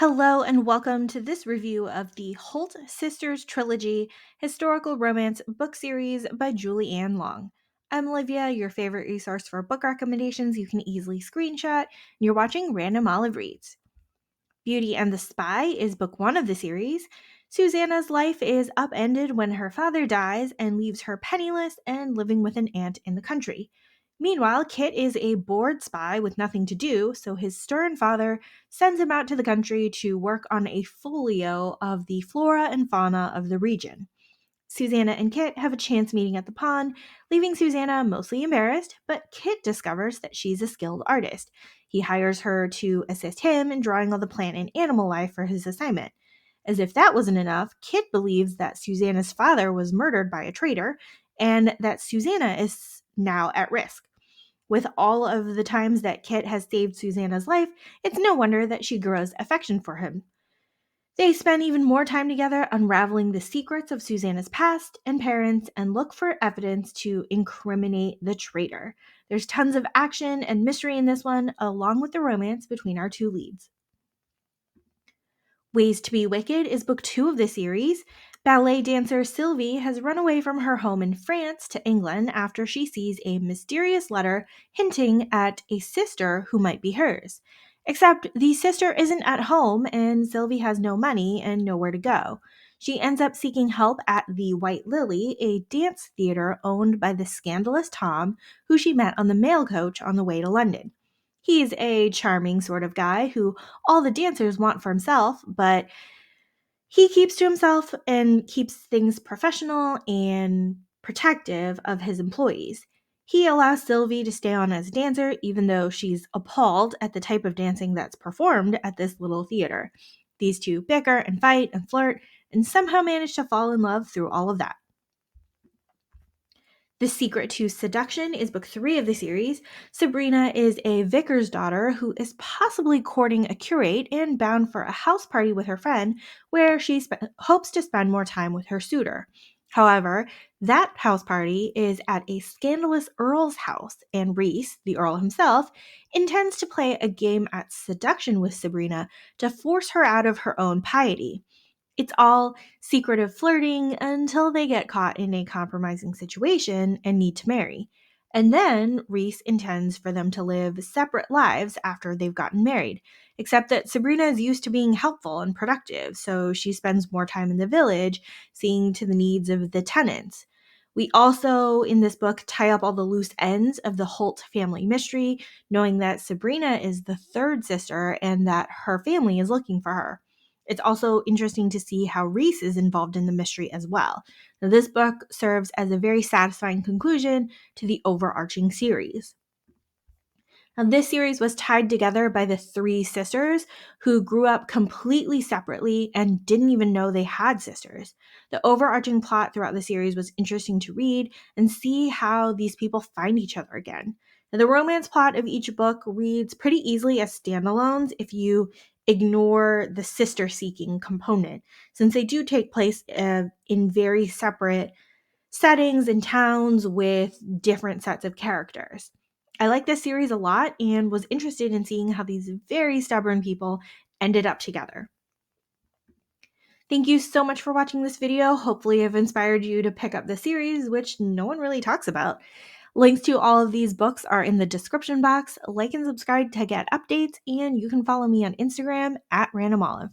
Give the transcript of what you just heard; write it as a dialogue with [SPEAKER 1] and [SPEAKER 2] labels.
[SPEAKER 1] Hello, and welcome to this review of the Holt Sisters Trilogy historical romance book series by Julie Ann Long. I'm Olivia, your favorite resource for book recommendations you can easily screenshot, and you're watching Random Olive Reads. Beauty and the Spy is book one of the series. Susanna's life is upended when her father dies and leaves her penniless and living with an aunt in the country. Meanwhile, Kit is a bored spy with nothing to do, so his stern father sends him out to the country to work on a folio of the flora and fauna of the region. Susanna and Kit have a chance meeting at the pond, leaving Susanna mostly embarrassed, but Kit discovers that she's a skilled artist. He hires her to assist him in drawing all the plant and animal life for his assignment. As if that wasn't enough, Kit believes that Susanna's father was murdered by a traitor and that Susanna is now at risk. With all of the times that Kit has saved Susanna's life, it's no wonder that she grows affection for him. They spend even more time together unraveling the secrets of Susanna's past and parents and look for evidence to incriminate the traitor. There's tons of action and mystery in this one, along with the romance between our two leads. Ways to Be Wicked is book two of the series. Ballet dancer Sylvie has run away from her home in France to England after she sees a mysterious letter hinting at a sister who might be hers. Except the sister isn't at home and Sylvie has no money and nowhere to go. She ends up seeking help at the White Lily, a dance theater owned by the scandalous Tom, who she met on the mail coach on the way to London. He's a charming sort of guy who all the dancers want for himself, but he keeps to himself and keeps things professional and protective of his employees. He allows Sylvie to stay on as a dancer, even though she's appalled at the type of dancing that's performed at this little theater. These two bicker and fight and flirt and somehow manage to fall in love through all of that. The Secret to Seduction is book three of the series. Sabrina is a vicar's daughter who is possibly courting a curate and bound for a house party with her friend where she hopes to spend more time with her suitor. However, that house party is at a scandalous earl's house, and Reese, the earl himself, intends to play a game at seduction with Sabrina to force her out of her own piety. It's all secretive flirting until they get caught in a compromising situation and need to marry. And then Reese intends for them to live separate lives after they've gotten married, except that Sabrina is used to being helpful and productive, so she spends more time in the village seeing to the needs of the tenants. We also, in this book, tie up all the loose ends of the Holt family mystery, knowing that Sabrina is the third sister and that her family is looking for her. It's also interesting to see how Reese is involved in the mystery as well. Now, this book serves as a very satisfying conclusion to the overarching series. Now, this series was tied together by the three sisters who grew up completely separately and didn't even know they had sisters. The overarching plot throughout the series was interesting to read and see how these people find each other again. Now, the romance plot of each book reads pretty easily as standalones if you ignore the sister seeking component, since they do take place in very separate settings and towns with different sets of characters. I like this series a lot and was interested in seeing how these very stubborn people ended up together. Thank you so much for watching this video. Hopefully I've inspired you to pick up the series, which no one really talks about. Links to all of these books are in the description box. Like and subscribe to get updates, and you can follow me on Instagram at randomolive.